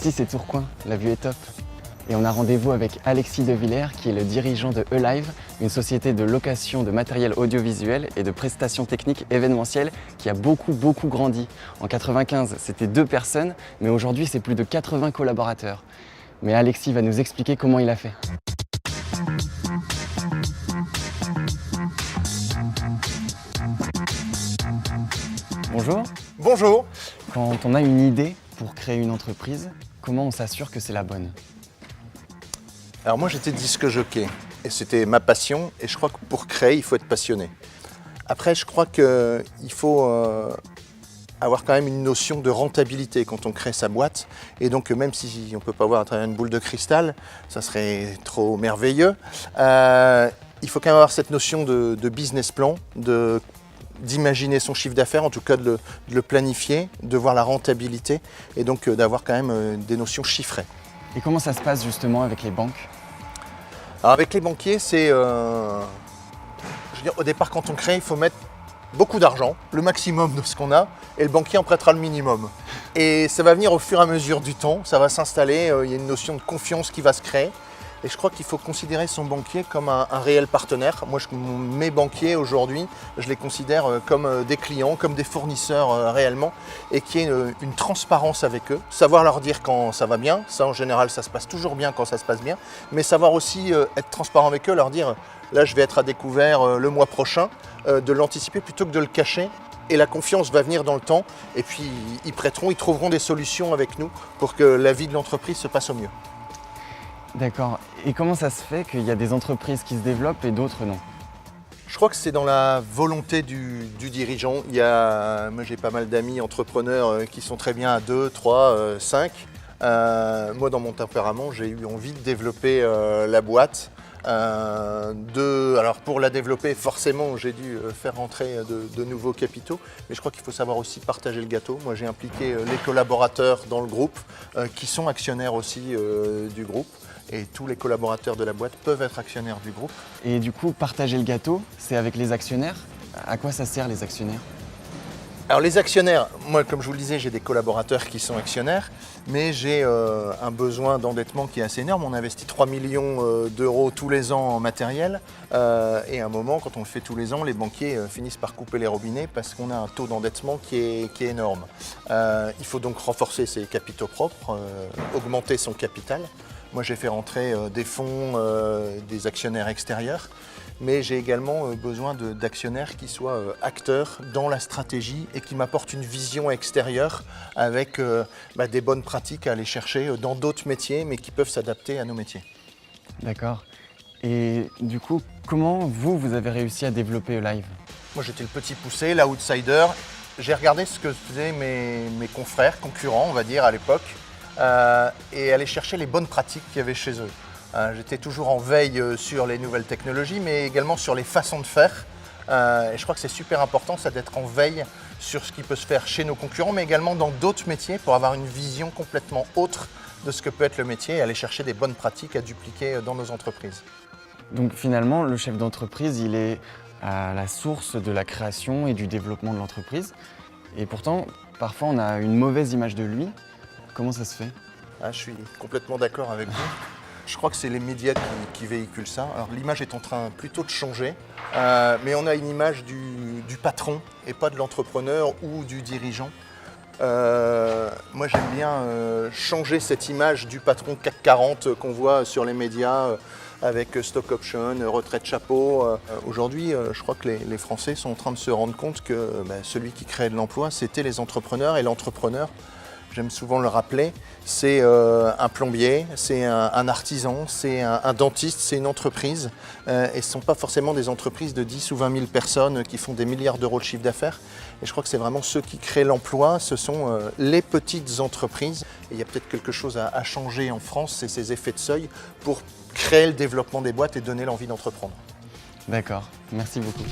Ici, c'est Tourcoing, la vue est top. Et on a rendez-vous avec Alexis Devillers, qui est le dirigeant de E-Live, une société de location de matériel audiovisuel et de prestations techniques événementielles qui a beaucoup grandi. En 95, c'était 2 personnes, mais aujourd'hui, c'est plus de 80 collaborateurs. Mais Alexis va nous expliquer comment il a fait. Bonjour. Bonjour. Quand on a une idée pour créer une entreprise, comment on s'assure que c'est la bonne? Alors moi j'étais disque jockey et c'était ma passion et je crois que pour créer il faut être passionné. Après je crois qu'il faut avoir quand même une notion de rentabilité quand on crée sa boîte et donc même si on ne peut pas voir à travers une boule de cristal, ça serait trop merveilleux, il faut quand même avoir cette notion de business plan, d'imaginer son chiffre d'affaires, en tout cas de le planifier, de voir la rentabilité et donc d'avoir quand même des notions chiffrées. Et comment ça se passe justement avec les banques? Alors avec les banquiers, c'est, je veux dire, au départ quand on crée, il faut mettre beaucoup d'argent, le maximum de ce qu'on a, et le banquier en prêtera le minimum. Et ça va venir au fur et à mesure du temps, ça va s'installer, il y a une notion de confiance qui va se créer. Et je crois qu'il faut considérer son banquier comme un réel partenaire. Moi, mes banquiers aujourd'hui, je les considère comme des clients, comme des fournisseurs réellement, et qu'il y ait une transparence avec eux. Savoir leur dire quand ça va bien, ça en général, ça se passe toujours bien quand ça se passe bien, mais savoir aussi être transparent avec eux, leur dire là, je vais être à découvert le mois prochain, de l'anticiper plutôt que de le cacher. Et la confiance va venir dans le temps, et puis ils prêteront, ils trouveront des solutions avec nous pour que la vie de l'entreprise se passe au mieux. D'accord. Et comment ça se fait qu'il y a des entreprises qui se développent et d'autres non? Je crois que c'est dans la volonté du dirigeant. Moi j'ai pas mal d'amis entrepreneurs qui sont très bien à 2, 3, 5. Moi dans mon tempérament, j'ai eu envie de développer la boîte. Alors pour la développer, forcément j'ai dû faire rentrer de nouveaux capitaux, mais je crois qu'il faut savoir aussi partager le gâteau. Moi j'ai impliqué les collaborateurs dans le groupe, qui sont actionnaires aussi du groupe. Et tous les collaborateurs de la boîte peuvent être actionnaires du groupe. Et du coup, partager le gâteau, c'est avec les actionnaires? À quoi ça sert les actionnaires? Alors les actionnaires, moi comme je vous le disais, j'ai des collaborateurs qui sont actionnaires, mais j'ai un besoin d'endettement qui est assez énorme. On investit 3 millions d'euros tous les ans en matériel, et à un moment, quand on le fait tous les ans, les banquiers finissent par couper les robinets parce qu'on a un taux d'endettement qui est énorme. Il faut donc renforcer ses capitaux propres, augmenter son capital. Moi, j'ai fait rentrer des fonds, des actionnaires extérieurs, mais j'ai également besoin d'actionnaires qui soient acteurs dans la stratégie et qui m'apportent une vision extérieure avec des bonnes pratiques à aller chercher dans d'autres métiers, mais qui peuvent s'adapter à nos métiers. D'accord. Et du coup, comment vous avez réussi à développer E-Live? Moi, j'étais le petit poussé, l'outsider. J'ai regardé ce que faisaient mes confrères, concurrents, on va dire, à l'époque. Et aller chercher les bonnes pratiques qu'il y avait chez eux. J'étais toujours en veille sur les nouvelles technologies, mais également sur les façons de faire. Et je crois que c'est super important, ça d'être en veille sur ce qui peut se faire chez nos concurrents, mais également dans d'autres métiers pour avoir une vision complètement autre de ce que peut être le métier et aller chercher des bonnes pratiques à dupliquer dans nos entreprises. Donc finalement, le chef d'entreprise, il est à la source de la création et du développement de l'entreprise. Et pourtant, parfois, on a une mauvaise image de lui. Comment ça se fait? Je suis complètement d'accord avec vous. Je crois que c'est les médias qui véhiculent ça. Alors l'image est en train plutôt de changer, mais on a une image du patron et pas de l'entrepreneur ou du dirigeant. Moi j'aime bien changer cette image du patron CAC 40 qu'on voit sur les médias avec stock option, retraite chapeau. Aujourd'hui, je crois que les Français sont en train de se rendre compte que celui qui crée de l'emploi, c'était les entrepreneurs, et l'entrepreneur, j'aime souvent le rappeler, c'est un plombier, c'est un artisan, c'est un dentiste, c'est une entreprise. Et ce ne sont pas forcément des entreprises de 10 ou 20 000 personnes qui font des milliards d'euros de chiffre d'affaires. Et je crois que c'est vraiment ceux qui créent l'emploi, ce sont les petites entreprises. Et il y a peut-être quelque chose à changer en France, c'est ces effets de seuil pour créer le développement des boîtes et donner l'envie d'entreprendre. D'accord, merci beaucoup.